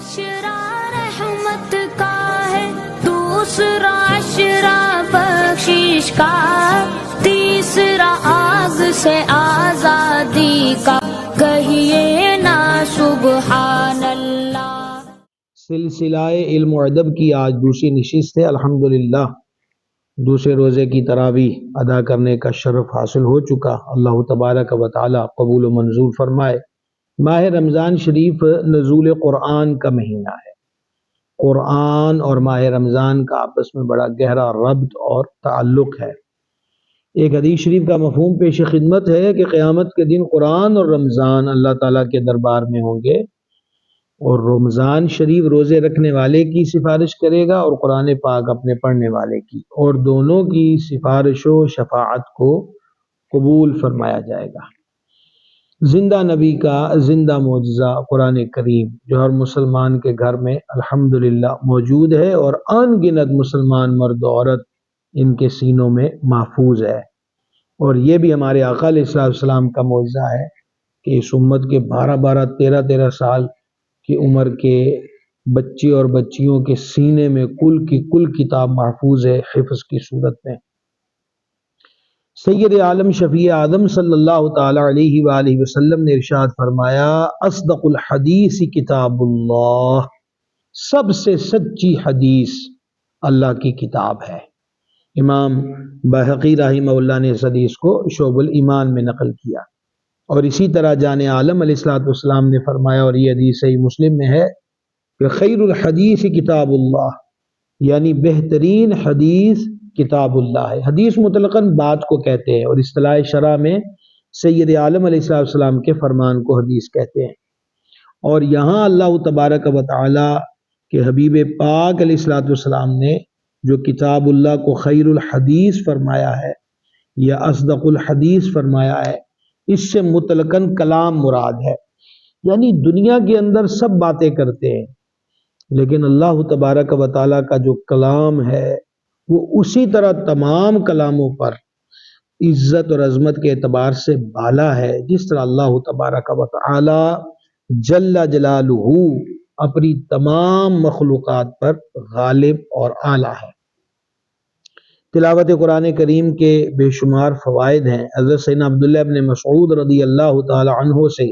معاشرہ رحمت کا ہے، دوسرا عشرہ بخشش کا، تیسرا آگ سے آزادی کا، کہیے نا سبحان اللہ۔ سلسلہ علم و ادب کی آج دوسری نشست ہے۔ الحمدللہ دوسرے روزے کی تراویح ادا کرنے کا شرف حاصل ہو چکا۔ اللہ تبارک و تعالی قبول و منظور فرمائے۔ ماہ رمضان شریف نزول قرآن کا مہینہ ہے۔ قرآن اور ماہ رمضان کا آپس میں بڑا گہرا ربط اور تعلق ہے۔ ایک حدیث شریف کا مفہوم پیش خدمت ہے کہ قیامت کے دن قرآن اور رمضان اللہ تعالیٰ کے دربار میں ہوں گے، اور رمضان شریف روزے رکھنے والے کی سفارش کرے گا اور قرآن پاک اپنے پڑھنے والے کی، اور دونوں کی سفارش و شفاعت کو قبول فرمایا جائے گا۔ زندہ نبی کا زندہ معجزہ قرآن کریم جو ہر مسلمان کے گھر میں الحمدللہ موجود ہے، اور ان گنت مسلمان مرد و عورت ان کے سینوں میں محفوظ ہے۔ اور یہ بھی ہمارے آقا علیہ السلام کا معجزہ ہے کہ اس امت کے 12 13 سال کی عمر کے بچے اور بچیوں کے سینے میں کل کی کل کتاب محفوظ ہے حفظ کی صورت میں۔ سید عالم شفیع آدم صلی اللہ تعالی علیہ وآلہ وسلم نے ارشاد فرمایا، اصدق الحدیث کتاب اللہ، سب سے سچی حدیث اللہ کی کتاب ہے۔ امام بہقی رحمہ اللہ نے اس حدیث کو شعب الایمان میں نقل کیا، اور اسی طرح جان عالم علیہ السلام نے فرمایا، اور یہ حدیث صحیح مسلم میں ہے کہ خیر الحدیث کتاب اللہ، یعنی بہترین حدیث کتاب اللہ ہے۔ حدیث مطلقاً بات کو کہتے ہیں، اور اصطلاح شرع میں سید عالم علیہ السلام کے فرمان کو حدیث کہتے ہیں۔ اور یہاں اللہ تبارک و تعالی کے حبیب پاک علیہ السلام نے جو کتاب اللہ کو خیر الحدیث فرمایا ہے یا اصدق الحدیث فرمایا ہے، اس سے مطلقاً کلام مراد ہے، یعنی دنیا کے اندر سب باتیں کرتے ہیں، لیکن اللہ تبارک و تعالیٰ کا جو کلام ہے وہ اسی طرح تمام کلاموں پر عزت اور عظمت کے اعتبار سے بالا ہے، جس طرح اللہ تبارک و تعالی جل جلالہ اپنی تمام مخلوقات پر غالب اور اعلیٰ ہے۔ تلاوت قرآن کریم کے بے شمار فوائد ہیں۔ حضرت سیدنا عبداللہ ابن مسعود رضی اللہ تعالی عنہ سے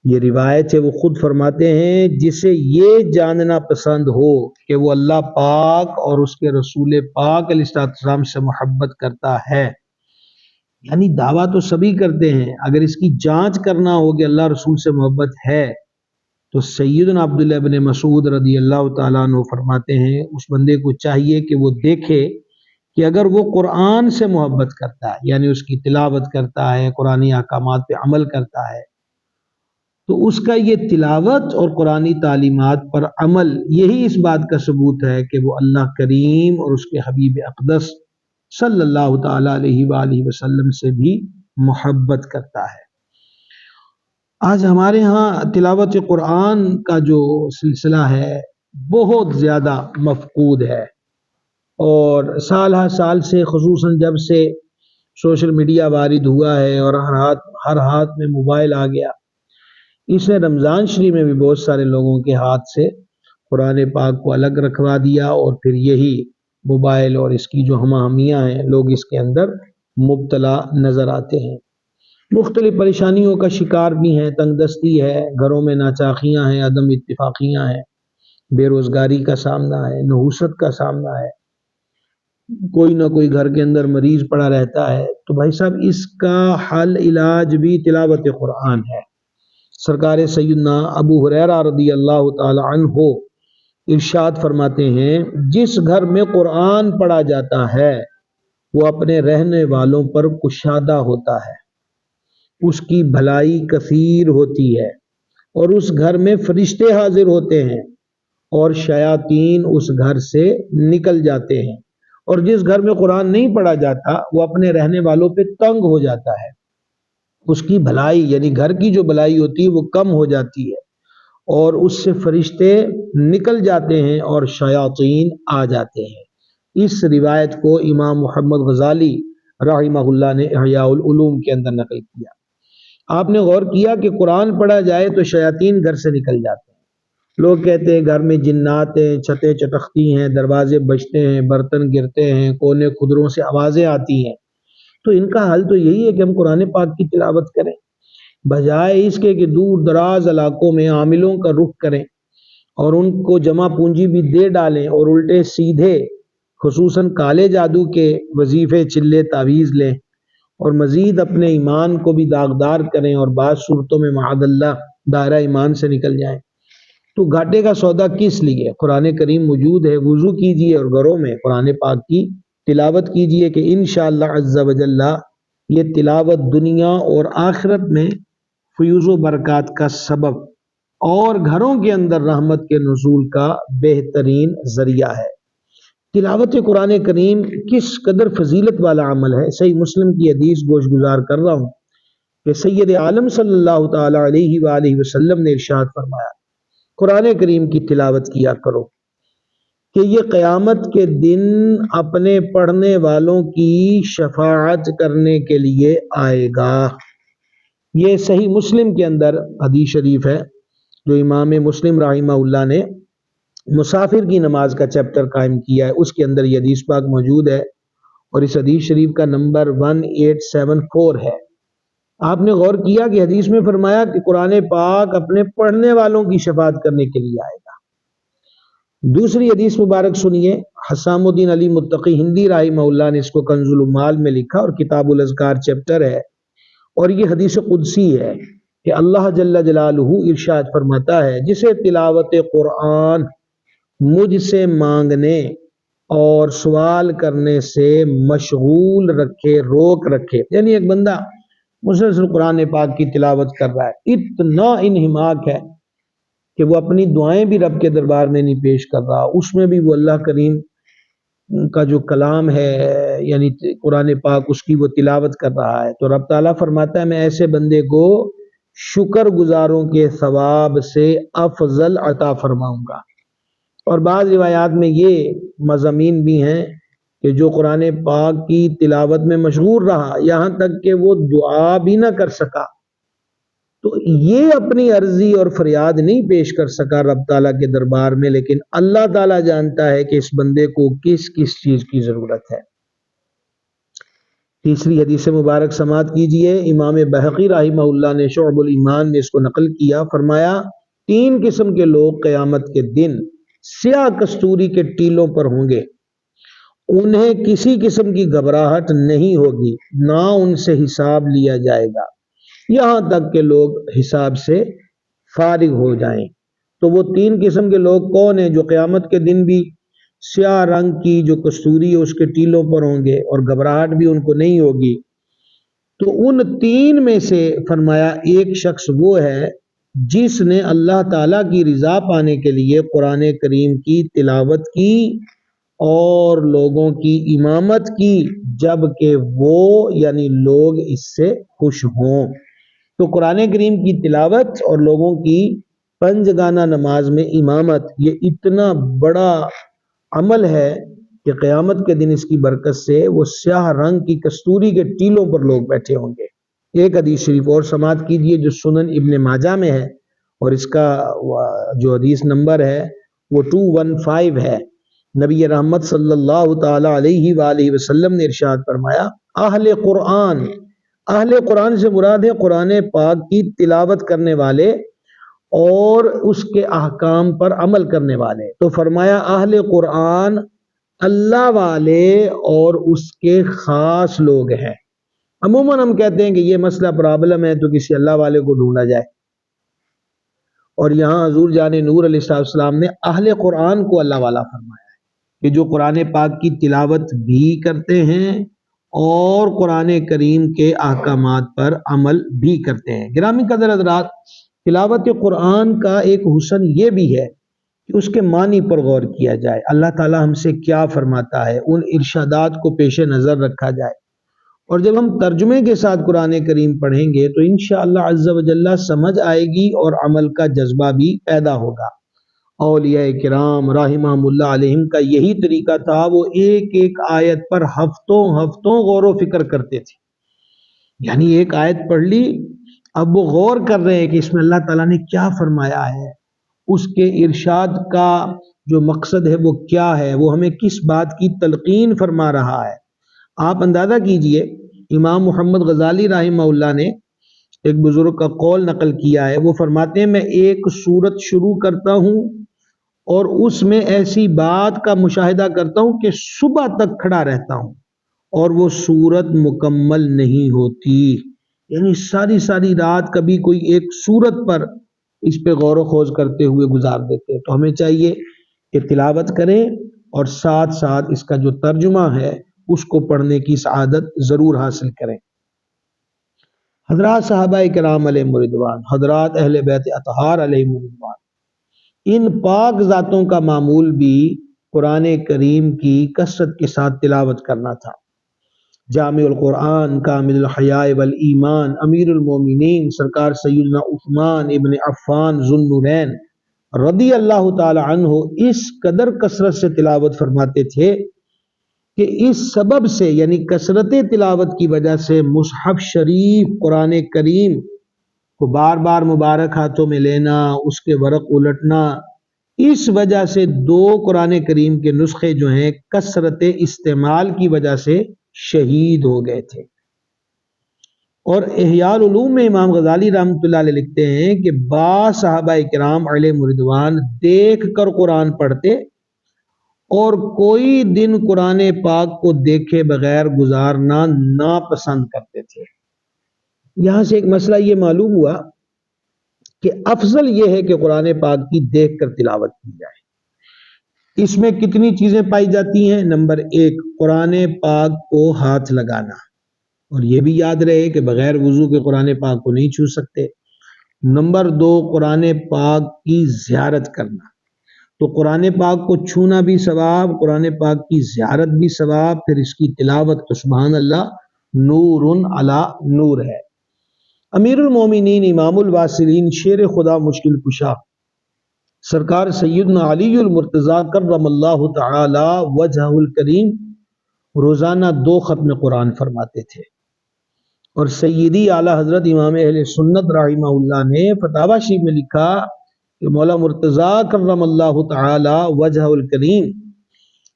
یہ روایت ہے، وہ خود فرماتے ہیں، جسے یہ جاننا پسند ہو کہ وہ اللہ پاک اور اس کے رسول پاک علیہ السلام سے محبت کرتا ہے، یعنی دعویٰ تو سبھی کرتے ہیں، اگر اس کی جانچ کرنا ہو کہ اللہ رسول سے محبت ہے تو سیدنا عبداللہ ابن مسعود رضی اللہ تعالیٰ عنہ فرماتے ہیں اس بندے کو چاہیے کہ وہ دیکھے کہ اگر وہ قرآن سے محبت کرتا ہے، یعنی اس کی تلاوت کرتا ہے، قرآنی احکامات پہ عمل کرتا ہے، تو اس کا یہ تلاوت اور قرآنی تعلیمات پر عمل یہی اس بات کا ثبوت ہے کہ وہ اللہ کریم اور اس کے حبیب اقدس صلی اللہ تعالی علیہ وآلہ وسلم سے بھی محبت کرتا ہے۔ آج ہمارے ہاں تلاوت قرآن کا جو سلسلہ ہے بہت زیادہ مفقود ہے، اور سال ہر سال سے خصوصاً جب سے سوشل میڈیا وارد ہوا ہے اور ہر ہاتھ میں موبائل آ گیا، اس نے رمضان شریف میں بھی بہت سارے لوگوں کے ہاتھ سے قرآن پاک کو الگ رکھوا دیا، اور پھر یہی موبائل اور اس کی جو ہمہ ہمیاں ہیں لوگ اس کے اندر مبتلا نظر آتے ہیں۔ مختلف پریشانیوں کا شکار بھی ہیں، تنگ دستی ہے، گھروں میں ناچاخیاں ہیں، عدم اتفاقیاں ہیں، بے روزگاری کا سامنا ہے، نحوست کا سامنا ہے، کوئی نہ کوئی گھر کے اندر مریض پڑا رہتا ہے، تو بھائی صاحب اس کا حل علاج بھی تلاوت قرآن ہے۔ سرکار سیدنا ابو ہریرہ رضی اللہ تعالی عنہ ارشاد فرماتے ہیں، جس گھر میں قرآن پڑھا جاتا ہے وہ اپنے رہنے والوں پر کشادہ ہوتا ہے، اس کی بھلائی کثیر ہوتی ہے، اور اس گھر میں فرشتے حاضر ہوتے ہیں، اور شیاطین اس گھر سے نکل جاتے ہیں، اور جس گھر میں قرآن نہیں پڑھا جاتا وہ اپنے رہنے والوں پہ تنگ ہو جاتا ہے، اس کی بھلائی یعنی گھر کی جو بھلائی ہوتی ہے وہ کم ہو جاتی ہے، اور اس سے فرشتے نکل جاتے ہیں اور شیاطین آ جاتے ہیں۔ اس روایت کو امام محمد غزالی رحمہ اللہ نے احیاء العلوم کے اندر نقل کیا۔ آپ نے غور کیا کہ قرآن پڑھا جائے تو شیاطین گھر سے نکل جاتے ہیں، لوگ کہتے ہیں گھر میں جنات ہیں، چھتیں چٹکتی ہیں، دروازے بجتے ہیں، برتن گرتے ہیں، کونے خدروں سے آوازیں آتی ہیں، تو ان کا حل تو یہی ہے کہ ہم قرآن پاک کی تلاوت کریں، بجائے اس کے کہ دور دراز علاقوں میں عاملوں کا رخ کریں اور ان کو جمع پونجی بھی دے ڈالیں اور الٹے سیدھے خصوصاً کالے جادو کے وظیفے چلے تعویذ لیں اور مزید اپنے ایمان کو بھی داغدار کریں اور بعض صورتوں میں معاذ اللہ دائرہ ایمان سے نکل جائیں، تو گھاٹے کا سودا کس لیے؟ قرآن کریم موجود ہے، وضو کیجئے اور گھروں میں قرآن پاک کی تلاوت کیجئے کہ انشاءاللہ عز و جل یہ تلاوت دنیا اور آخرت میں فیوز و برکات کا سبب اور گھروں کے اندر رحمت کے نزول کا بہترین ذریعہ ہے۔ تلاوت قرآن کریم کس قدر فضیلت والا عمل ہے، صحیح مسلم کی حدیث گوش گزار کر رہا ہوں کہ سید عالم صلی اللہ تعالی علیہ وآلہ وسلم نے ارشاد فرمایا قرآن کریم کی تلاوت کیا کرو کہ یہ قیامت کے دن اپنے پڑھنے والوں کی شفاعت کرنے کے لیے آئے گا۔ یہ صحیح مسلم کے اندر حدیث شریف ہے جو امام مسلم رحمہ اللہ نے مسافر کی نماز کا چیپٹر قائم کیا ہے، اس کے اندر یہ حدیث پاک موجود ہے اور اس حدیث شریف کا نمبر 1874 ہے۔ آپ نے غور کیا کہ حدیث میں فرمایا کہ قرآن پاک اپنے پڑھنے والوں کی شفاعت کرنے کے لیے آئے گا۔ دوسری حدیث مبارک سنیے، حسام الدین علی متقی ہندی رحمہ اللہ نے اس کو کنز العمال میں لکھا اور کتاب الاذکار چیپٹر ہے، اور یہ حدیث قدسی ہے کہ اللہ جل جلالہ ارشاد فرماتا ہے جسے تلاوت قرآن مجھ سے مانگنے اور سوال کرنے سے مشغول رکھے، روک رکھے، یعنی ایک بندہ مسلسل قرآن پاک کی تلاوت کر رہا ہے، اتنا انہماک ہے کہ وہ اپنی دعائیں بھی رب کے دربار میں نہیں پیش کر رہا، اس میں بھی وہ اللہ کریم کا جو کلام ہے یعنی قرآن پاک اس کی وہ تلاوت کر رہا ہے، تو رب تعالیٰ فرماتا ہے میں ایسے بندے کو شکر گزاروں کے ثواب سے افضل عطا فرماؤں گا۔ اور بعض روایات میں یہ مضامین بھی ہیں کہ جو قرآن پاک کی تلاوت میں مشغول رہا یہاں تک کہ وہ دعا بھی نہ کر سکا، تو یہ اپنی عرضی اور فریاد نہیں پیش کر سکا رب تعالیٰ کے دربار میں، لیکن اللہ تعالیٰ جانتا ہے کہ اس بندے کو کس کس چیز کی ضرورت ہے۔ تیسری حدیث مبارک سماعت کیجئے، امام بہقی رحمہ اللہ نے شعب الایمان میں اس کو نقل کیا، فرمایا 3 قسم کے لوگ قیامت کے دن سیاہ کستوری کے ٹیلوں پر ہوں گے، انہیں کسی قسم کی گھبراہٹ نہیں ہوگی، نہ ان سے حساب لیا جائے گا یہاں تک کہ لوگ حساب سے فارغ ہو جائیں۔ تو وہ 3 قسم کے لوگ کون ہیں جو قیامت کے دن بھی سیاہ رنگ کی جو کستوری ہے اس کے ٹیلوں پر ہوں گے اور گھبراہٹ بھی ان کو نہیں ہوگی؟ تو ان 3 میں سے فرمایا ایک شخص وہ ہے جس نے اللہ تعالیٰ کی رضا پانے کے لیے قرآن کریم کی تلاوت کی اور لوگوں کی امامت کی جبکہ وہ یعنی لوگ اس سے خوش ہوں۔ تو قرآن کریم کی تلاوت اور لوگوں کی 5 گانہ نماز میں امامت یہ اتنا بڑا عمل ہے کہ قیامت کے دن اس کی برکت سے وہ سیاہ رنگ کی کستوری کے ٹیلوں پر لوگ بیٹھے ہوں گے۔ ایک حدیث شریف اور سماعت کیجئے جو سنن ابن ماجہ میں ہے اور اس کا جو حدیث نمبر ہے وہ 215 ہے۔ نبی رحمت صلی اللہ تعالی علیہ وآلہ وسلم نے ارشاد فرمایا اہل قرآن سے مراد ہے قرآن پاک کی تلاوت کرنے والے اور اس کے احکام پر عمل کرنے والے۔ تو فرمایا اہل قرآن اللہ والے اور اس کے خاص لوگ ہیں۔ عموماً ہم کہتے ہیں کہ یہ مسئلہ پرابلم ہے تو کسی اللہ والے کو ڈھونڈا جائے، اور یہاں حضور جان نور علیہ السلام نے اہل قرآن کو اللہ والا فرمایا ہے کہ جو قرآن پاک کی تلاوت بھی کرتے ہیں اور قرآن کریم کے احکامات پر عمل بھی کرتے ہیں۔ گرامی قدر حضرات، تلاوت قرآن کا ایک حسن یہ بھی ہے کہ اس کے معنی پر غور کیا جائے، اللہ تعالیٰ ہم سے کیا فرماتا ہے، ان ارشادات کو پیش نظر رکھا جائے، اور جب ہم ترجمے کے ساتھ قرآن کریم پڑھیں گے تو انشاءاللہ عز و جل سمجھ آئے گی اور عمل کا جذبہ بھی پیدا ہوگا۔ اولیاء کرام رحمہم اللہ علیہم کا یہی طریقہ تھا، وہ ایک ایک آیت پر ہفتوں غور و فکر کرتے تھے، یعنی ایک آیت پڑھ لی اب وہ غور کر رہے ہیں کہ اس میں اللہ تعالیٰ نے کیا فرمایا ہے، اس کے ارشاد کا جو مقصد ہے وہ کیا ہے، وہ ہمیں کس بات کی تلقین فرما رہا ہے۔ آپ اندازہ کیجئے، امام محمد غزالی رحمہ اللہ نے ایک بزرگ کا قول نقل کیا ہے، وہ فرماتے ہیں میں ایک سورت شروع کرتا ہوں اور اس میں ایسی بات کا مشاہدہ کرتا ہوں کہ صبح تک کھڑا رہتا ہوں اور وہ سورت مکمل نہیں ہوتی، یعنی ساری ساری رات کبھی کوئی ایک سورت پر اس پہ غور و خوض کرتے ہوئے گزار دیتے ہیں۔ تو ہمیں چاہیے کہ تلاوت کریں اور ساتھ ساتھ اس کا جو ترجمہ ہے اس کو پڑھنے کی سعادت ضرور حاصل کریں۔ حضرات صحابہ کرام علیہ رضوان، حضرات اہل بیت اطہار علیہ رضوان، ان پاک ذاتوں کا معمول بھی قرآن کریم کی کثرت کے ساتھ تلاوت کرنا تھا۔ جامع القرآن، کامل الحیاء والایمان، امیر المومنین سرکار سیدنا عثمان ابن عفان ذو النورین رضی اللہ تعالی عنہ اس قدر کثرت سے تلاوت فرماتے تھے کہ اس سبب سے، یعنی کثرت تلاوت کی وجہ سے، مصحف شریف قرآن کریم کو بار بار مبارک ہاتھوں میں لینا، اس کے ورق الٹنا، اس وجہ سے 2 قرآن کریم کے نسخے جو ہیں کثرت استعمال کی وجہ سے شہید ہو گئے تھے۔ اور احیاء العلوم میں امام غزالی رحمۃ اللہ علیہ لکھتے ہیں کہ بعض صحابہ کرام علیہ رضوان دیکھ کر قرآن پڑھتے اور کوئی دن قرآن پاک کو دیکھے بغیر گزارنا ناپسند کرتے تھے۔ یہاں سے ایک مسئلہ یہ معلوم ہوا کہ افضل یہ ہے کہ قرآن پاک کی دیکھ کر تلاوت کی جائے۔ اس میں کتنی چیزیں پائی جاتی ہیں؟ نمبر 1، قرآن پاک کو ہاتھ لگانا، اور یہ بھی یاد رہے کہ بغیر وضو کے قرآن پاک کو نہیں چھو سکتے۔ نمبر 2، قرآن پاک کی زیارت کرنا، تو قرآن پاک کو چھونا بھی ثواب، قرآن پاک کی زیارت بھی ثواب، پھر اس کی تلاوت تو سبحان اللہ نور علی نور ہے۔ امیر المومنین امام الواصلین شیر خدا مشکل کشا سرکار سیدنا علی المرتضیٰ کرم اللہ تعالی وجہہ الکریم روزانہ 2 ختم قرآن فرماتے تھے، اور سیدی اعلیٰ حضرت امام اہل سنت رحمہ اللہ نے فتاوی شریف میں لکھا کہ مولا مرتضیٰ کرم اللہ تعالی وجہہ الکریم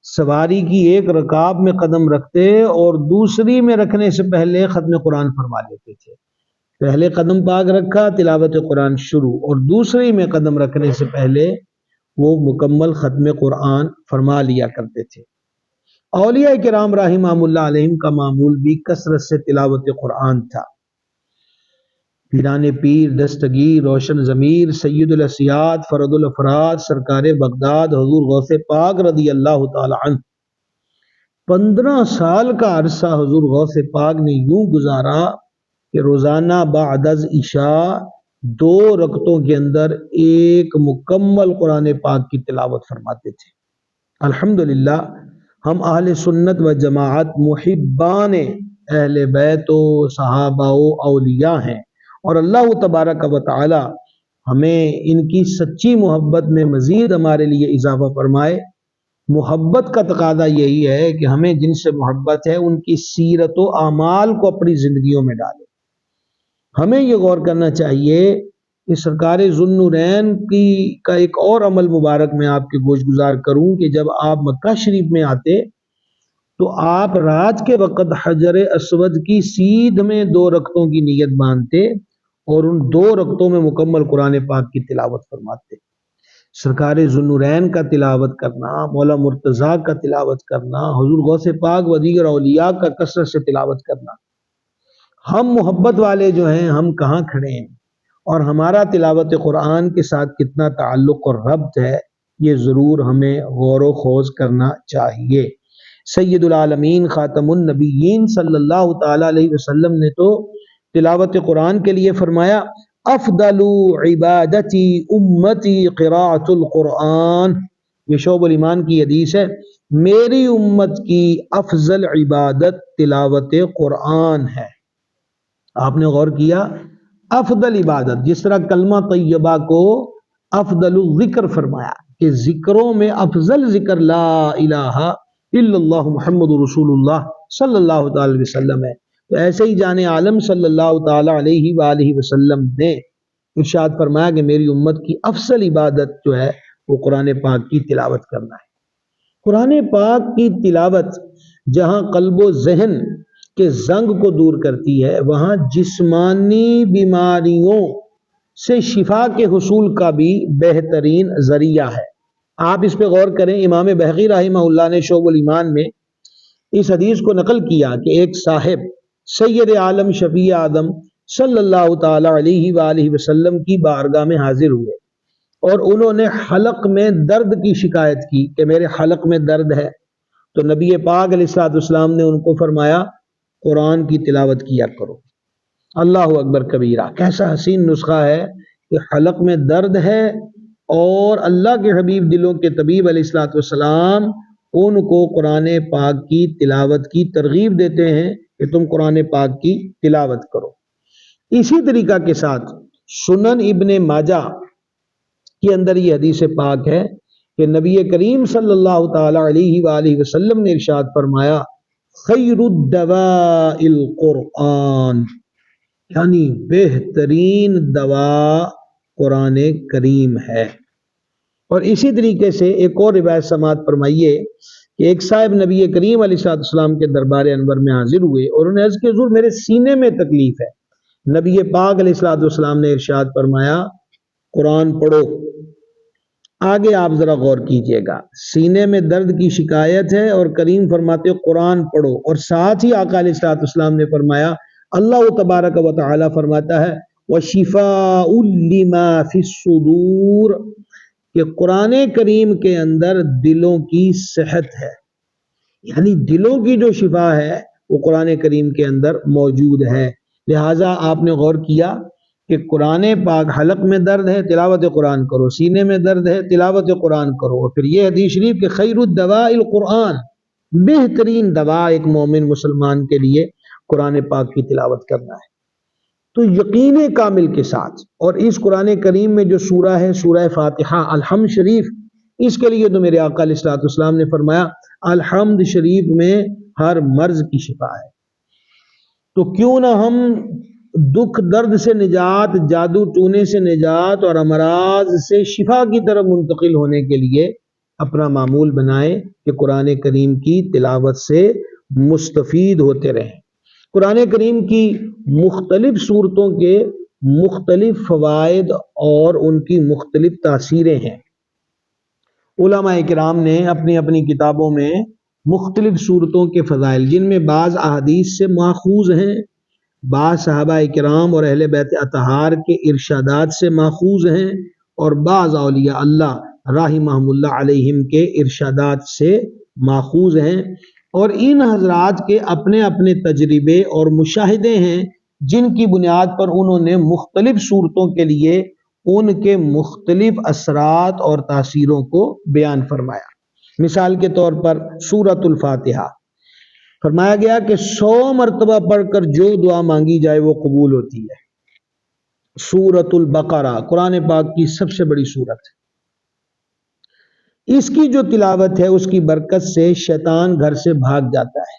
سواری کی ایک رکاب میں قدم رکھتے اور دوسری میں رکھنے سے پہلے ختم قرآن فرما لیتے تھے۔ پہلے قدم پاک رکھا، تلاوت قرآن شروع، اور دوسری میں قدم رکھنے سے پہلے وہ مکمل ختم قرآن فرما لیا کرتے تھے۔ اولیاء کرام رحمہ اللہ علیہم کا معمول بھی کثرت سے تلاوت قرآن تھا۔ پیران پیر، دستگیر، روشن ضمیر، سید الاسیاد، فرد الافراد، سرکار بغداد حضور غوث پاک رضی اللہ تعالی عنہ 15 سال کا عرصہ حضور غوث پاک نے یوں گزارا کہ روزانہ بعد از عشاء 2 رکعتوں کے اندر ایک مکمل قرآن پاک کی تلاوت فرماتے تھے۔ الحمدللہ ہم اہل سنت و جماعت محبان اہل بیت و صحابہ و اولیاء ہیں، اور اللہ تبارک و تعالی ہمیں ان کی سچی محبت میں مزید ہمارے لیے اضافہ فرمائے۔ محبت کا تقاضا یہی ہے کہ ہمیں جن سے محبت ہے ان کی سیرت و اعمال کو اپنی زندگیوں میں ڈالیں۔ ہمیں یہ غور کرنا چاہیے کہ سرکار ذو النورین کا ایک اور عمل مبارک میں آپ کے گوش گزار کروں کہ جب آپ مکہ شریف میں آتے تو آپ رات کے وقت حجر اسود کی سیدھ میں 2 رکعتوں کی نیت باندھتے اور ان 2 رکعتوں میں مکمل قرآن پاک کی تلاوت فرماتے۔ سرکار ذو النورین کا تلاوت کرنا، مولا مرتضیٰ کا تلاوت کرنا، حضور غوث پاک و دیگر اولیاء کا کثرت سے تلاوت کرنا، ہم محبت والے جو ہیں ہم کہاں کھڑے ہیں اور ہمارا تلاوت قرآن کے ساتھ کتنا تعلق اور ربط ہے، یہ ضرور ہمیں غور و خوض کرنا چاہیے۔ سید العالمین خاتم النبیین صلی اللہ تعالی علیہ وسلم نے تو تلاوت قرآن کے لیے فرمایا افضل عبادتی امتی قراءۃ القرآن، یہ شعب الایمان کی حدیث ہے، میری امت کی افضل عبادت تلاوت قرآن ہے۔ آپ نے غور کیا، افضل عبادت، جس طرح کلمہ طیبہ کو افضل الذکر فرمایا کہ ذکروں میں افضل ذکر لا الہ الا اللہ محمد رسول اللہ صلی اللہ تعالی وسلم ہے، تو ایسے ہی جان عالم صلی اللہ تعالی علیہ وآلہ وسلم نے ارشاد فرمایا کہ میری امت کی افضل عبادت جو ہے وہ قرآن پاک کی تلاوت کرنا ہے۔ قرآن پاک کی تلاوت جہاں قلب و ذہن کے زنگ کو دور کرتی ہے، وہاں جسمانی بیماریوں سے شفا کے حصول کا بھی بہترین ذریعہ ہے۔ آپ اس پہ غور کریں، امام بہقی رحمہ اللہ نے شعب الایمان میں اس حدیث کو نقل کیا کہ ایک صاحب سید عالم شفیع آدم صلی اللہ تعالی علیہ وآلہ وسلم کی بارگاہ میں حاضر ہوئے اور انہوں نے حلق میں درد کی شکایت کی کہ میرے حلق میں درد ہے، تو نبی پاک علیہ الصلوۃ والسلام نے ان کو فرمایا قرآن کی تلاوت کیا کرو۔ اللہ اکبر کبیرہ، کیسا حسین نسخہ ہے کہ حلق میں درد ہے اور اللہ کے حبیب دلوں کے طبیب علیہ الصلوۃ والسلام ان کو قرآن پاک کی تلاوت کی ترغیب دیتے ہیں کہ تم قرآن پاک کی تلاوت کرو۔ اسی طریقہ کے ساتھ سنن ابن ماجہ کے اندر یہ حدیث پاک ہے کہ نبی کریم صلی اللہ تعالی علیہ وآلہ وسلم نے ارشاد فرمایا خیر الدواء القرآن، یعنی بہترین دوا قرآن کریم ہے۔ اور اسی طریقے سے ایک اور روایت سماعت فرمائیے کہ ایک صاحب نبی کریم علیہ الصلوۃ والسلام کے دربار انور میں حاضر ہوئے اور انہوں نے عرض کیا حضور میرے سینے میں تکلیف ہے۔ نبی پاک علیہ الصلوۃ والسلام نے ارشاد فرمایا قرآن پڑھو۔ آگے آپ ذرا غور کیجئے گا، سینے میں درد کی شکایت ہے اور کریم فرماتے قرآن پڑھو، اور ساتھ ہی آقا علیہ الصلوۃ والسلام نے فرمایا اللہ تبارک و تعالی فرماتا ہے وَشِفَاءٌ لِمَا فِي الصُّدُورِ، کہ قرآن کریم کے اندر دلوں کی صحت ہے، یعنی دلوں کی جو شفا ہے وہ قرآن کریم کے اندر موجود ہے۔ لہٰذا آپ نے غور کیا کہ قرآن پاک حلق میں درد ہے تلاوت قرآن کرو، سینے میں درد ہے تلاوت قرآن کرو، اور پھر یہ حدیث شریف کہ خیر الدواء القرآن، بہترین دوا ایک مومن مسلمان کے لیے قرآن پاک کی تلاوت کرنا ہے۔ تو یقین کامل کے ساتھ، اور اس قرآن کریم میں جو سورہ ہے سورہ فاتحہ الحمد شریف، اس کے لیے تو میرے آقا علیہ الصلوۃ والسلام نے فرمایا الحمد شریف میں ہر مرض کی شفا ہے۔ تو کیوں نہ ہم دکھ درد سے نجات، جادو ٹونے سے نجات اور امراض سے شفا کی طرف منتقل ہونے کے لیے اپنا معمول بنائیں کہ قرآن کریم کی تلاوت سے مستفید ہوتے رہیں۔ قرآن کریم کی مختلف صورتوں کے مختلف فوائد اور ان کی مختلف تاثیریں ہیں۔ علماء کرام نے اپنی اپنی کتابوں میں مختلف صورتوں کے فضائل، جن میں بعض احادیث سے ماخوذ ہیں، بعض صحابہ کرام اور اہل بیت اطہار کے ارشادات سے ماخوذ ہیں، اور بعض اولیاء اللہ رحمہم اللہ علیہم کے ارشادات سے ماخوذ ہیں، اور ان حضرات کے اپنے اپنے تجربے اور مشاہدے ہیں جن کی بنیاد پر انہوں نے مختلف صورتوں کے لیے ان کے مختلف اثرات اور تاثیروں کو بیان فرمایا۔ مثال کے طور پر سورۃ الفاتحہ فرمایا گیا کہ 100 مرتبہ پڑھ کر جو دعا مانگی جائے وہ قبول ہوتی ہے۔ سورۃ البقرہ قرآن پاک کی سب سے بڑی سورت ہے، اس کی جو تلاوت ہے اس کی برکت سے شیطان گھر سے بھاگ جاتا ہے،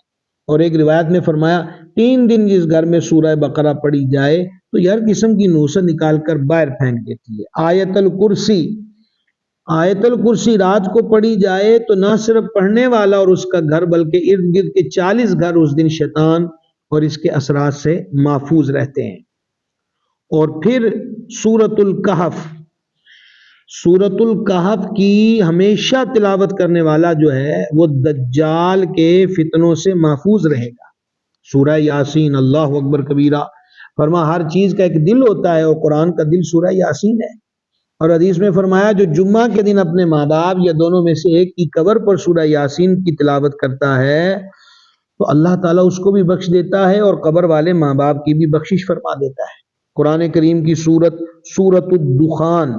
اور ایک روایت میں فرمایا 3 دن جس گھر میں سورہ بقرہ پڑھی جائے تو ہر قسم کی نوسط نکال کر باہر پھینک دیتی ہے۔ آیت الکرسی رات کو پڑھی جائے تو نہ صرف پڑھنے والا اور اس کا گھر بلکہ ارد گرد کے 40 گھر اس دن شیطان اور اس کے اثرات سے محفوظ رہتے ہیں۔ اور پھر سورۃ الکہف کی ہمیشہ تلاوت کرنے والا جو ہے وہ دجال کے فتنوں سے محفوظ رہے گا۔ سورہ یاسین، اللہ اکبر کبیرہ، فرما ہر چیز کا ایک دل ہوتا ہے اور قرآن کا دل سورہ یاسین ہے، اور حدیث میں فرمایا جو جمعہ کے دن اپنے ماں باپ یا دونوں میں سے ایک کی قبر پر سورہ یاسین کی تلاوت کرتا ہے تو اللہ تعالیٰ اس کو بھی بخش دیتا ہے اور قبر والے ماں باپ کی بھی بخشش فرما دیتا ہے۔ قرآن کریم کی سورۃ الدخان،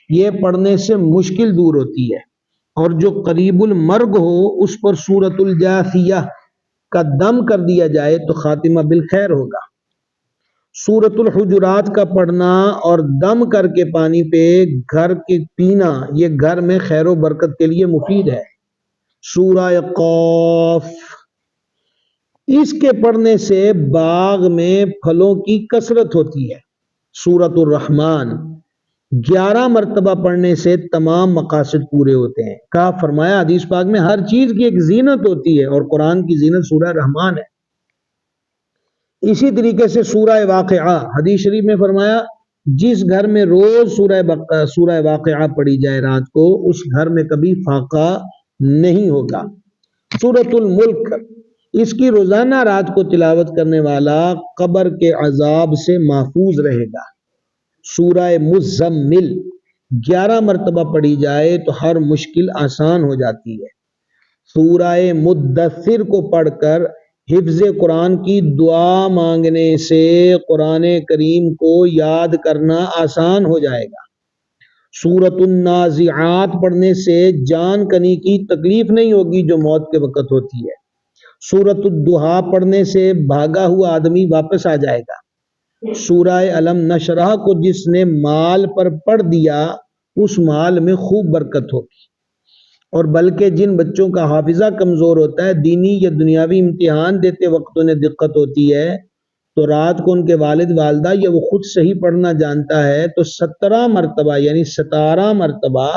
یہ پڑھنے سے مشکل دور ہوتی ہے، اور جو قریب المرگ ہو اس پر سورۃ الجاثیہ کا دم کر دیا جائے تو خاتمہ بالخیر ہوگا۔ سورۃ الحجرات کا پڑھنا اور دم کر کے پانی پہ گھر کے پینا یہ گھر میں خیر و برکت کے لیے مفید ہے۔ سورہ قاف، اس کے پڑھنے سے باغ میں پھلوں کی کثرت ہوتی ہے، سورۃ الرحمن 11 مرتبہ پڑھنے سے تمام مقاصد پورے ہوتے ہیں. کہا فرمایا حدیث پاک میں ہر چیز کی ایک زینت ہوتی ہے اور قرآن کی زینت سورہ رحمان ہے. اسی طریقے سے سورہ واقعہ حدیث شریف میں فرمایا جس گھر میں روز سورہ واقعہ پڑھی جائے رات کو اس گھر میں کبھی فاقہ نہیں ہوگا. سورۃ الملک اس کی روزانہ رات کو تلاوت کرنے والا قبر کے عذاب سے محفوظ رہے گا. سورہ مزمل 11 مرتبہ پڑھی جائے تو ہر مشکل آسان ہو جاتی ہے. سورہ مدثر کو پڑھ کر حفظ قرآن کی دعا مانگنے سے قرآن کریم کو یاد کرنا آسان ہو جائے گا. سورۃ النازعات پڑھنے سے جان کنی کی تکلیف نہیں ہوگی جو موت کے وقت ہوتی ہے. سورۃ الضحیٰ پڑھنے سے بھاگا ہوا آدمی واپس آ جائے گا. سورہ علم نشرح کو جس نے مال پر پڑھ دیا اس مال میں خوب برکت ہوگی. اور بلکہ جن بچوں کا حافظہ کمزور ہوتا ہے دینی یا دنیاوی امتحان دیتے وقت انہیں دقت ہوتی ہے تو رات کو ان کے والد والدہ یا وہ خود صحیح پڑھنا جانتا ہے تو 17 مرتبہ یعنی 17 مرتبہ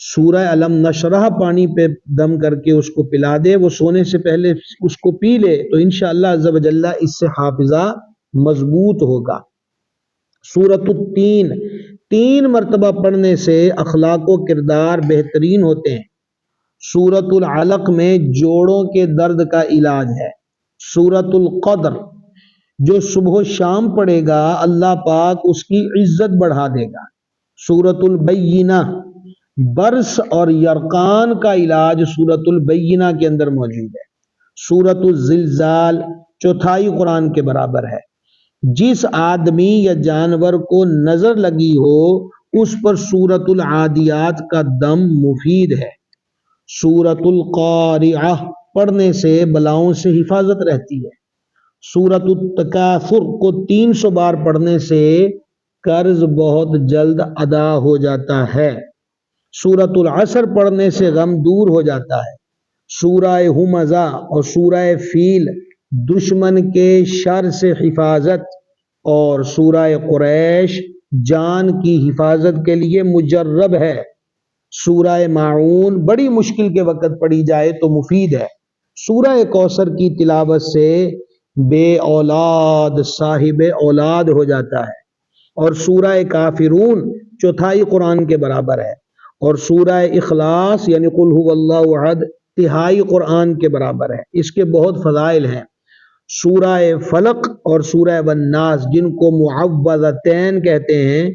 سورہ علم نشرح پانی پہ دم کر کے اس کو پلا دے. وہ سونے سے پہلے اس کو پی لے تو انشاءاللہ عز و جل اس سے حافظہ مضبوط ہوگا. سورۃ التین 3 مرتبہ پڑھنے سے اخلاق و کردار بہترین ہوتے ہیں. سورۃ العلق میں جوڑوں کے درد کا علاج ہے. سورۃ القدر جو صبح و شام پڑھے گا اللہ پاک اس کی عزت بڑھا دے گا. سورۃ البینہ برس اور یرقان کا علاج سورۃ البینہ کے اندر موجود ہے. سورۃ الزلزال چوتھائی قرآن کے برابر ہے. جس آدمی یا جانور کو نظر لگی ہو اس پر سورۃ العادیات کا دم مفید ہے. سورۃ القارعہ پڑھنے سے بلاؤں سے حفاظت رہتی ہے. سورۃ التکاثر کو 300 بار پڑھنے سے قرض بہت جلد ادا ہو جاتا ہے. سورۃ العصر پڑھنے سے غم دور ہو جاتا ہے. سورہ ہمزہ اور سورہ فیل دشمن کے شر سے حفاظت اور سورہ قریش جان کی حفاظت کے لیے مجرب ہے. سورہ معون بڑی مشکل کے وقت پڑھی جائے تو مفید ہے. سورہ کوثر کی تلاوت سے بے اولاد صاحب اولاد ہو جاتا ہے. اور سورہ کافرون چوتھائی قرآن کے برابر ہے. اور سورہ اخلاص یعنی قل هو اللہ احد تہائی قرآن کے برابر ہے. اس کے بہت فضائل ہیں. سورہ فلق اور سورہ والناس جن کو معوذتین کہتے ہیں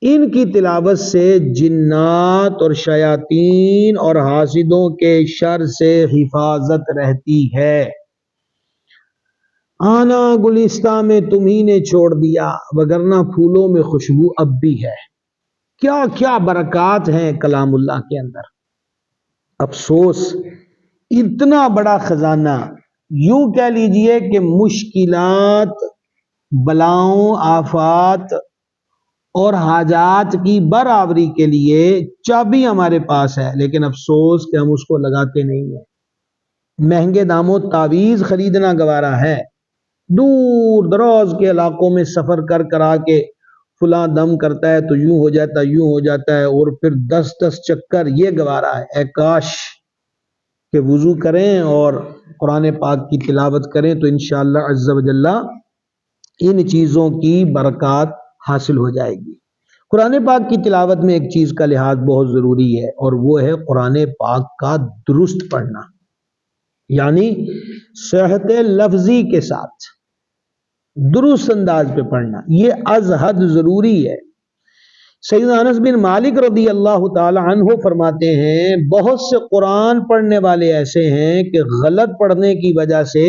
ان کی تلاوت سے جنات اور شیاطین اور حاسدوں کے شر سے حفاظت رہتی ہے. آنا گلستان میں تمہیں نے چھوڑ دیا وگرنہ پھولوں میں خوشبو اب بھی ہے. کیا کیا برکات ہیں کلام اللہ کے اندر. افسوس اتنا بڑا خزانہ یوں کہہ لیجئے کہ مشکلات بلاؤں آفات اور حاجات کی برآوری کے لیے چابی ہمارے پاس ہے لیکن افسوس کہ ہم اس کو لگاتے نہیں ہیں. مہنگے داموں تعویذ خریدنا گوارا ہے. دور دراز کے علاقوں میں سفر کر آ کے فلاں دم کرتا ہے تو یوں ہو جاتا یوں ہو جاتا ہے اور پھر 10 چکر یہ گوارا ہے. اے کاش کہ وضو کریں اور قرآن پاک کی تلاوت کریں تو انشاءاللہ عز و جل ان چیزوں کی برکات حاصل ہو جائے گی. قرآن پاک کی تلاوت میں ایک چیز کا لحاظ بہت ضروری ہے اور وہ ہے قرآن پاک کا درست پڑھنا یعنی صحت لفظی کے ساتھ درست انداز پہ پڑھنا. یہ از حد ضروری ہے. سیدنا انس بن مالک رضی اللہ تعالی عنہ فرماتے ہیں بہت سے قرآن پڑھنے والے ایسے ہیں کہ غلط پڑھنے کی وجہ سے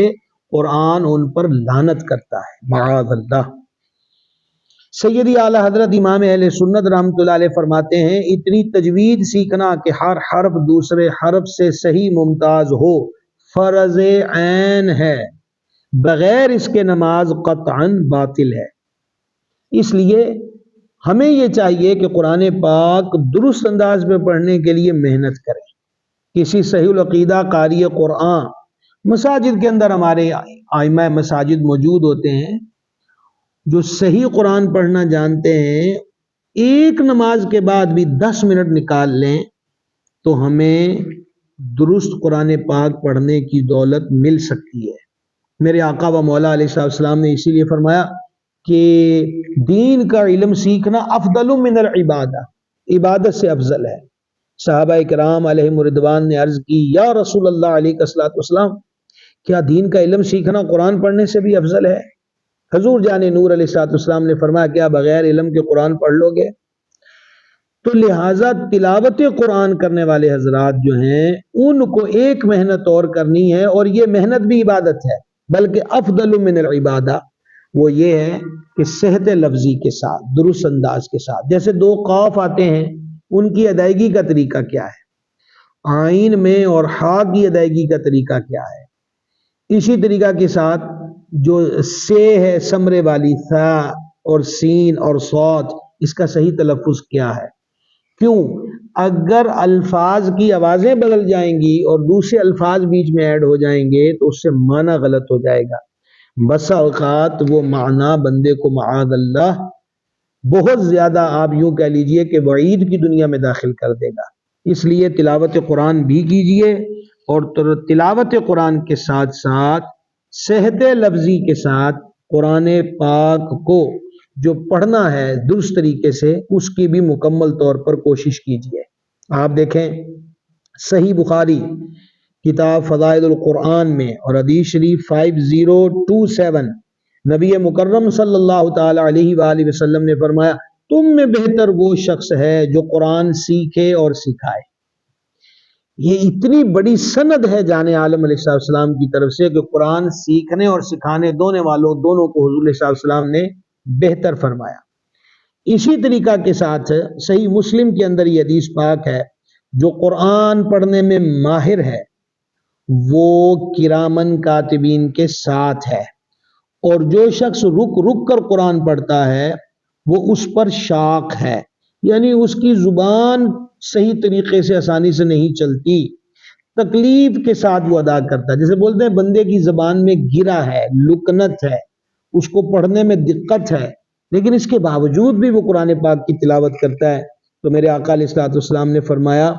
قرآن ان پر لعنت کرتا ہے معاذ اللہ. سیدی اعلی حضرت امام اہل سنت رحمۃ اللہ علیہ فرماتے ہیں اتنی تجوید سیکھنا کہ ہر حرف دوسرے حرف سے صحیح ممتاز ہو فرض عین ہے. بغیر اس کے نماز قطعاً باطل ہے. اس لیے ہمیں یہ چاہیے کہ قرآن پاک درست انداز میں پڑھنے کے لیے محنت کریں. کسی صحیح العقیدہ قاری قرآن مساجد کے اندر ہمارے ائمہ مساجد موجود ہوتے ہیں جو صحیح قرآن پڑھنا جانتے ہیں ایک نماز کے بعد بھی 10 منٹ نکال لیں تو ہمیں درست قرآن پاک پڑھنے کی دولت مل سکتی ہے۔ میرے آقا و مولا علیہ السلام نے اسی لیے فرمایا کہ دین کا علم سیکھنا افضل من العبادہ، عبادت سے افضل ہے۔ صحابہ کرام علیہم رضوان نے عرض کی یا رسول اللہ علیہ الصلوۃ والسلام، کیا دین کا علم سیکھنا قرآن پڑھنے سے بھی افضل ہے؟ حضور جان نور علیہ الصلوۃ والسلام نے فرمایا کیا بغیر علم کے قرآن پڑھ لو گے؟ تو لہٰذا تلاوت قرآن کرنے والے حضرات جو ہیں ان کو ایک محنت اور کرنی ہے، اور یہ محنت بھی عبادت ہے، بلکہ افضل من العبادہ وہ یہ ہے کہ صحت لفظی کے ساتھ، درست انداز کے ساتھ۔ جیسے 2 قاف آتے ہیں، ان کی ادائیگی کا طریقہ کیا ہے، عین میں اور ہا کی ادائیگی کا طریقہ کیا ہے، اسی طریقہ کے ساتھ جو سے ہے سمرے والی ثا اور سین اور صاد، اس کا صحیح تلفظ کیا ہے۔ کیوں؟ اگر الفاظ کی آوازیں بدل جائیں گی اور دوسرے الفاظ بیچ میں ایڈ ہو جائیں گے تو اس سے معنی غلط ہو جائے گا۔ بسا اوقات وہ معنی بندے کو معاذ اللہ بہت زیادہ آپ یوں کہہ لیجئے کہ وعید کی دنیا میں داخل کر دے گا۔ اس لیے تلاوت قرآن بھی کیجئے، اور تلاوت قرآن کے ساتھ ساتھ صحت لفظی کے ساتھ قرآن پاک کو جو پڑھنا ہے درست طریقے سے اس کی بھی مکمل طور پر کوشش کیجیے۔ آپ دیکھیں صحیح بخاری کتاب فضائل القرآن میں اور حدیث شریف 5027 نبی مکرم صلی اللہ تعالی علیہ وآلہ وسلم نے فرمایا تم میں بہتر وہ شخص ہے جو قرآن سیکھے اور سکھائے۔ یہ اتنی بڑی سند ہے جان عالم علیہ السلام کی طرف سے کہ قرآن سیکھنے اور سکھانے دونوں کو حضور علیہ السلام نے بہتر فرمایا۔ اسی طریقہ کے ساتھ صحیح مسلم کے اندر یہ حدیث پاک ہے جو قرآن پڑھنے میں ماہر ہے وہ کرامن کاتبین کے ساتھ ہے، اور جو شخص رک رک کر قرآن پڑھتا ہے وہ اس پر شاق ہے، یعنی اس کی زبان صحیح طریقے سے آسانی سے نہیں چلتی، تکلیف کے ساتھ وہ ادا کرتا ہے۔ جیسے بولتے ہیں بندے کی زبان میں گرا ہے، لکنت ہے، اس کو پڑھنے میں دقت ہے، لیکن اس کے باوجود بھی وہ قرآن پاک کی تلاوت کرتا ہے، تو میرے آقا علیہ الصلوۃ والسلام نے فرمایا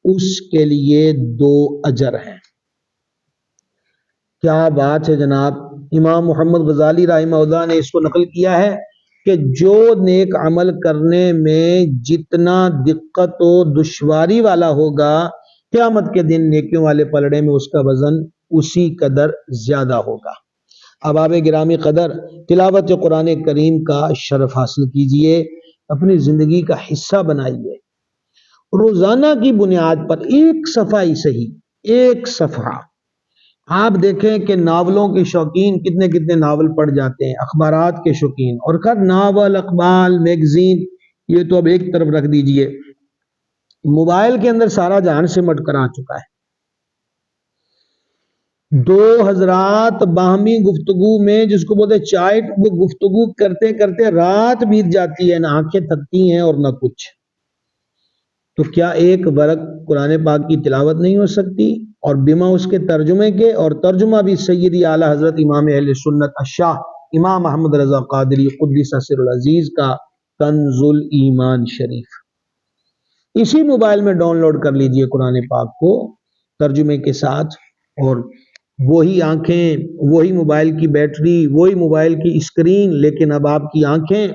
اس کے لیے 2 اجر ہیں۔ کیا بات ہے جناب! امام محمد غزالی رحمہ اللہ نے اس کو نقل کیا ہے کہ جو نیک عمل کرنے میں جتنا دقت و دشواری والا ہوگا قیامت کے دن نیکیوں والے پلڑے میں اس کا وزن اسی قدر زیادہ ہوگا۔ اب آپ گرامی قدر تلاوت قرآن کریم کا شرف حاصل کیجئے، اپنی زندگی کا حصہ بنائیے، روزانہ کی بنیاد پر 1 صفحہ ہی صحیح 1 صفحہ۔ آپ دیکھیں کہ ناولوں کے شوقین کتنے ناول پڑھ جاتے ہیں، اخبارات کے شوقین، اور خیر ناول، اخبار، میگزین یہ تو اب ایک طرف رکھ دیجئے، موبائل کے اندر سارا جہان سمٹ کر آ چکا ہے۔ 2 حضرات باہمی گفتگو میں جس کو بولتے چائٹ، وہ گفتگو کرتے کرتے رات بیت جاتی ہے، نہ آنکھیں تھکتی ہیں اور نہ کچھ، تو کیا ایک ورق قرآن پاک کی تلاوت نہیں ہو سکتی؟ اور بما اس کے ترجمے کے، اور ترجمہ بھی سیدی اعلی حضرت امام اہل سنت الشاہ امام محمد رضا قادری قدس سر العزیز کا کنز الایمان شریف۔ اسی موبائل میں ڈاؤن لوڈ کر لیجئے قرآن پاک کو ترجمے کے ساتھ، اور وہی آنکھیں، وہی موبائل کی بیٹری، وہی موبائل کی اسکرین، لیکن اب آپ کی آنکھیں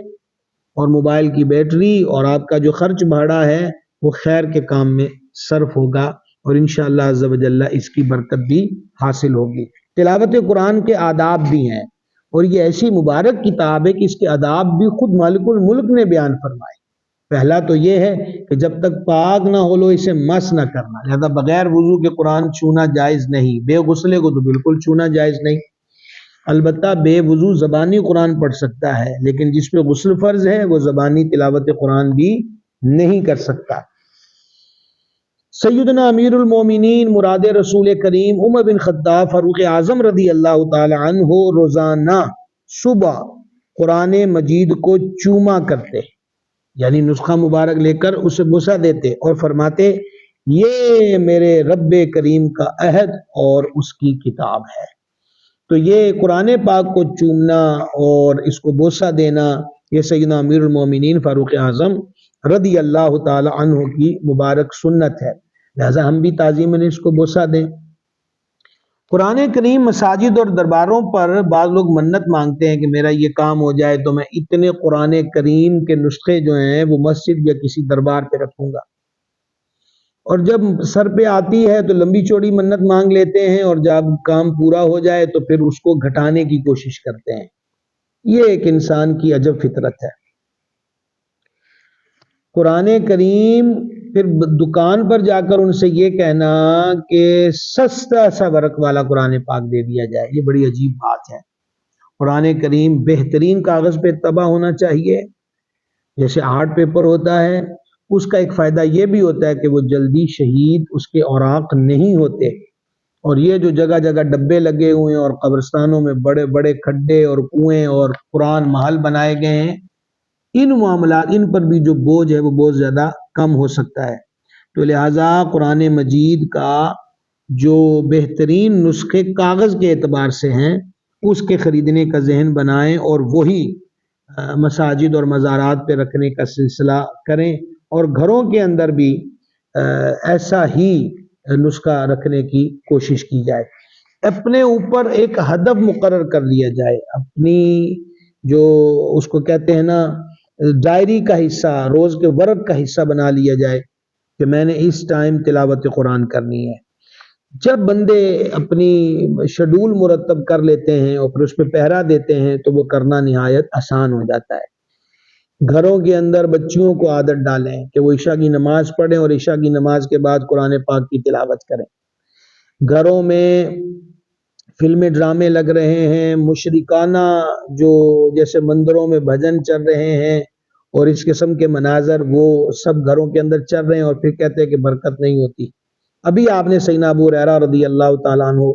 اور موبائل کی بیٹری اور آپ کا جو خرچ بھاڑا ہے وہ خیر کے کام میں صرف ہوگا، اور انشاءاللہ عز و جل اس کی برکت بھی حاصل ہوگی۔ تلاوت قرآن کے آداب بھی ہیں، اور یہ ایسی مبارک کتاب ہے کہ اس کے آداب بھی خود مالک الملک نے بیان فرمائے۔ پہلا تو یہ ہے کہ جب تک پاک نہ ہو لو اسے مس نہ کرنا، لہذا بغیر وضو کے قرآن چھونا جائز نہیں، بے غسلے کو تو بالکل چھونا جائز نہیں۔ البتہ بے وضو زبانی قرآن پڑھ سکتا ہے، لیکن جس پہ غسل فرض ہے وہ زبانی تلاوت قرآن بھی نہیں کر سکتا۔ سیدنا امیر المومنین مراد رسول کریم عمر بن خطاب فاروق اعظم رضی اللہ تعالی عنہ روزانہ صبح قرآن مجید کو چوما کرتے، یعنی نسخہ مبارک لے کر اسے بوسہ دیتے اور فرماتے یہ میرے رب کریم کا عہد اور اس کی کتاب ہے۔ تو یہ قرآن پاک کو چومنا اور اس کو بوسہ دینا یہ سیدنا امیر المومنین فاروق اعظم رضی اللہ تعالی عنہ کی مبارک سنت ہے، لہذا ہم بھی تعظیماً اس کو بوسہ دیں۔ قرآن کریم مساجد اور درباروں پر بعض لوگ منت مانگتے ہیں کہ میرا یہ کام ہو جائے تو میں اتنے قرآن کریم کے نسخے جو ہیں وہ مسجد یا کسی دربار پہ رکھوں گا، اور جب سر پہ آتی ہے تو لمبی چوڑی منت مانگ لیتے ہیں، اور جب کام پورا ہو جائے تو پھر اس کو گھٹانے کی کوشش کرتے ہیں۔ یہ ایک انسان کی عجب فطرت ہے۔ قرآن کریم پھر دکان پر جا کر ان سے یہ کہنا کہ سستا سا ورق والا قرآن پاک دے دیا جائے، یہ بڑی عجیب بات ہے۔ قرآن کریم بہترین کاغذ پہ طبع ہونا چاہیے، جیسے آرٹ پیپر ہوتا ہے۔ اس کا ایک فائدہ یہ بھی ہوتا ہے کہ وہ جلدی شہید اس کے اوراق نہیں ہوتے، اور یہ جو جگہ جگہ ڈبے لگے ہوئے ہیں اور قبرستانوں میں بڑے بڑے کھڈے اور کنویں اور قرآن محل بنائے گئے ہیں، ان معاملات ان پر بھی جو بوجھ ہے وہ بہت زیادہ کم ہو سکتا ہے۔ تو لہٰذا قرآن مجید کا جو بہترین نسخے کاغذ کے اعتبار سے ہیں اس کے خریدنے کا ذہن بنائیں، اور وہی مساجد اور مزارات پہ رکھنے کا سلسلہ کریں، اور گھروں کے اندر بھی ایسا ہی نسخہ رکھنے کی کوشش کی جائے۔ اپنے اوپر ایک ہدف مقرر کر لیا جائے، اپنی جو اس کو کہتے ہیں نا ڈائری کا حصہ، روز کے ورق کا حصہ بنا لیا جائے کہ میں نے اس ٹائم تلاوت قرآن کرنی ہے۔ جب بندے اپنی شیڈول مرتب کر لیتے ہیں اور پھر اس پہ پہرا دیتے ہیں تو وہ کرنا نہایت آسان ہو جاتا ہے۔ گھروں کے اندر بچیوں کو عادت ڈالیں کہ وہ عشاء کی نماز پڑھیں اور عشاء کی نماز کے بعد قرآن پاک کی تلاوت کریں۔ گھروں میں فلمیں ڈرامے لگ رہے ہیں، مشرکانہ جو جیسے مندروں میں بھجن چل رہے ہیں اور اس قسم کے مناظر وہ سب گھروں کے اندر چل رہے ہیں، اور پھر کہتے ہیں کہ برکت نہیں ہوتی۔ ابھی آپ نے سیدنا ابو ہریرہ رضی اللہ تعالیٰ عنہ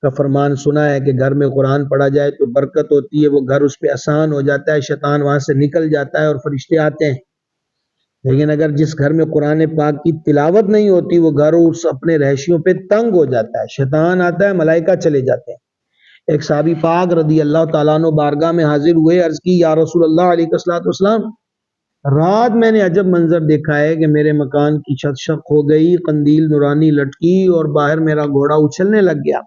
کا فرمان سنا ہے کہ گھر میں قرآن پڑھا جائے تو برکت ہوتی ہے، وہ گھر اس پہ آسان ہو جاتا ہے، شیطان وہاں سے نکل جاتا ہے اور فرشتے آتے ہیں۔ لیکن اگر جس گھر میں قرآن پاک کی تلاوت نہیں ہوتی وہ گھر اس اپنے رہائشیوں پہ تنگ ہو جاتا ہے، شیطان آتا ہے، ملائکہ چلے جاتے ہیں۔ ایک صحابی پاک رضی اللہ تعالیٰ عنہ بارگاہ میں حاضر ہوئے، عرض کی یا رسول اللہ علیہ الصلوۃ والسلام، رات میں نے عجب منظر دیکھا ہے کہ میرے مکان کی چھت شق ہو گئی، قندیل نورانی لٹکی اور باہر میرا گھوڑا اچھلنے لگ گیا۔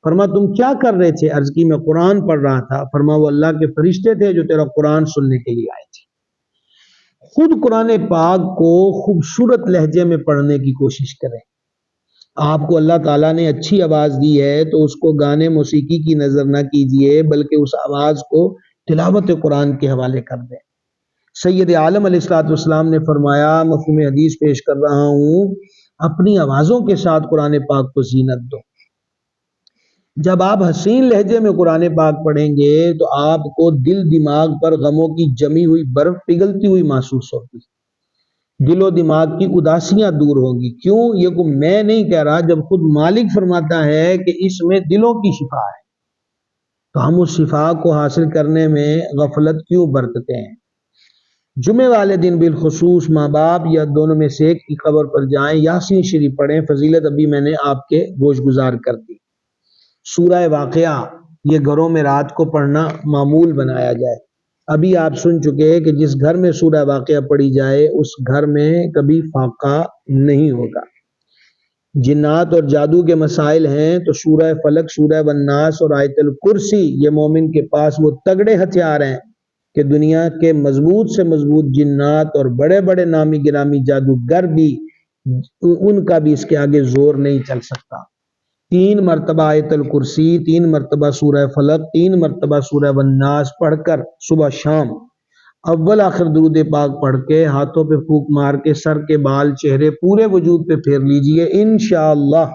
فرما تم کیا کر رہے تھے؟ عرض کی میں قرآن پڑھ رہا تھا۔ فرما وہ اللہ کے فرشتے تھے جو تیرا قرآن سننے کے لیے آئے تھے۔ خود قرآن پاک کو خوبصورت لہجے میں پڑھنے کی کوشش کریں۔ آپ کو اللہ تعالیٰ نے اچھی آواز دی ہے تو اس کو گانے موسیقی کی نظر نہ کیجئے، بلکہ اس آواز کو تلاوت قرآن کے حوالے کر دیں۔ سید عالم علیہ الصلوۃ والسلام نے فرمایا، مفہوم حدیث پیش کر رہا ہوں، اپنی آوازوں کے ساتھ قرآن پاک کو زینت دو۔ جب آپ حسین لہجے میں قرآن پاک پڑھیں گے تو آپ کو دل دماغ پر غموں کی جمی ہوئی برف پگھلتی ہوئی محسوس ہوگی، دل و دماغ کی اداسیاں دور ہوں گی۔ کیوں؟ یہ کو میں نہیں کہہ رہا، جب خود مالک فرماتا ہے کہ اس میں دلوں کی شفا ہے، تو ہم اس شفا کو حاصل کرنے میں غفلت کیوں برتتے ہیں؟ جمعے والے دن بالخصوص ماں باپ یا دونوں میں سے ایک کی قبر پر جائیں، یاسین شریف پڑھیں، فضیلت ابھی میں نے آپ کے گوش گزار کر دی۔ سورہ واقعہ یہ گھروں میں رات کو پڑھنا معمول بنایا جائے۔ ابھی آپ سن چکے کہ جس گھر میں سورہ واقعہ پڑھی جائے اس گھر میں کبھی فاقہ نہیں ہوگا۔ جنات اور جادو کے مسائل ہیں تو سورہ فلق، سورہ والناس اور آیت الکرسی یہ مومن کے پاس وہ تگڑے ہتھیار ہیں کہ دنیا کے مضبوط سے مضبوط جنات اور بڑے بڑے نامی گرامی جادوگر بھی ان کا بھی اس کے آگے زور نہیں چل سکتا۔ 3 مرتبہ آیت الکرسی، 3 مرتبہ سورہ فلق، 3 مرتبہ سورہ والناس پڑھ کر صبح شام اول آخر درود پاک پڑھ کے ہاتھوں پہ پھونک مار کے سر کے بال چہرے پورے وجود پہ پھیر لیجئے، انشاءاللہ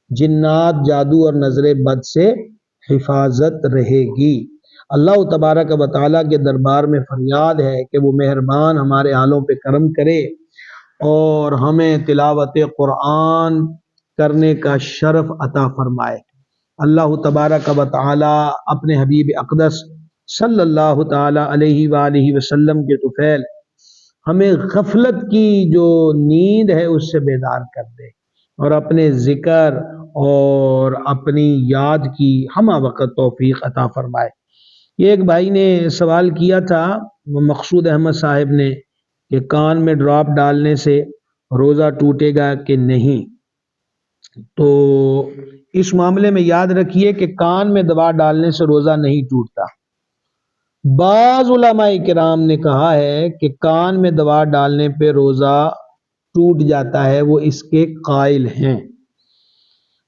جنات جادو اور نظر بد سے حفاظت رہے گی۔ اللہ تبارک و تعالیٰ کے دربار میں فریاد ہے کہ وہ مہربان ہمارے حالوں پہ کرم کرے اور ہمیں تلاوت قرآن کرنے کا شرف عطا فرمائے۔ اللہ تبارک و تعالیٰ اپنے حبیب اقدس صلی اللہ تعالیٰ علیہ وآلہ وسلم کے طفیل ہمیں غفلت کی جو نیند ہے اس سے بیدار کر دے، اور اپنے ذکر اور اپنی یاد کی ہمہ وقت توفیق عطا فرمائے۔ یہ ایک بھائی نے سوال کیا تھا مقصود احمد صاحب نے کہ کان میں ڈراپ ڈالنے سے روزہ ٹوٹے گا کہ نہیں۔ تو اس معاملے میں یاد رکھیے کہ کان میں دوا ڈالنے سے روزہ نہیں ٹوٹتا۔ بعض علماء کرام نے کہا ہے کہ کان میں دوا ڈالنے پہ روزہ ٹوٹ جاتا ہے، وہ اس کے قائل ہیں۔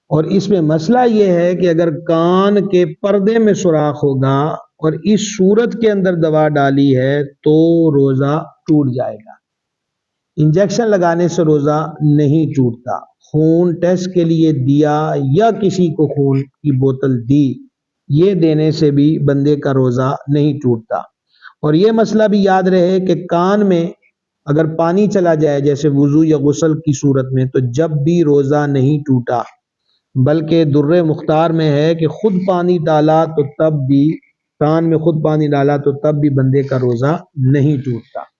اور اس میں مسئلہ یہ ہے کہ اگر کان کے پردے میں سوراخ ہوگا اور اس صورت کے اندر دوا ڈالی ہے تو روزہ ٹوٹ جائے گا۔ انجیکشن لگانے سے روزہ نہیں ٹوٹتا۔ خون ٹیسٹ کے لیے دیا یا کسی کو خون کی بوتل دی، یہ دینے سے بھی بندے کا روزہ نہیں ٹوٹتا۔ اور یہ مسئلہ بھی یاد رہے کہ کان میں اگر پانی چلا جائے جیسے وضو یا غسل کی صورت میں تو جب بھی روزہ نہیں ٹوٹا، بلکہ در مختار میں ہے کہ خود پانی ڈالا تو تب بھی، کان میں خود پانی ڈالا تو تب بھی بندے کا روزہ نہیں ٹوٹتا۔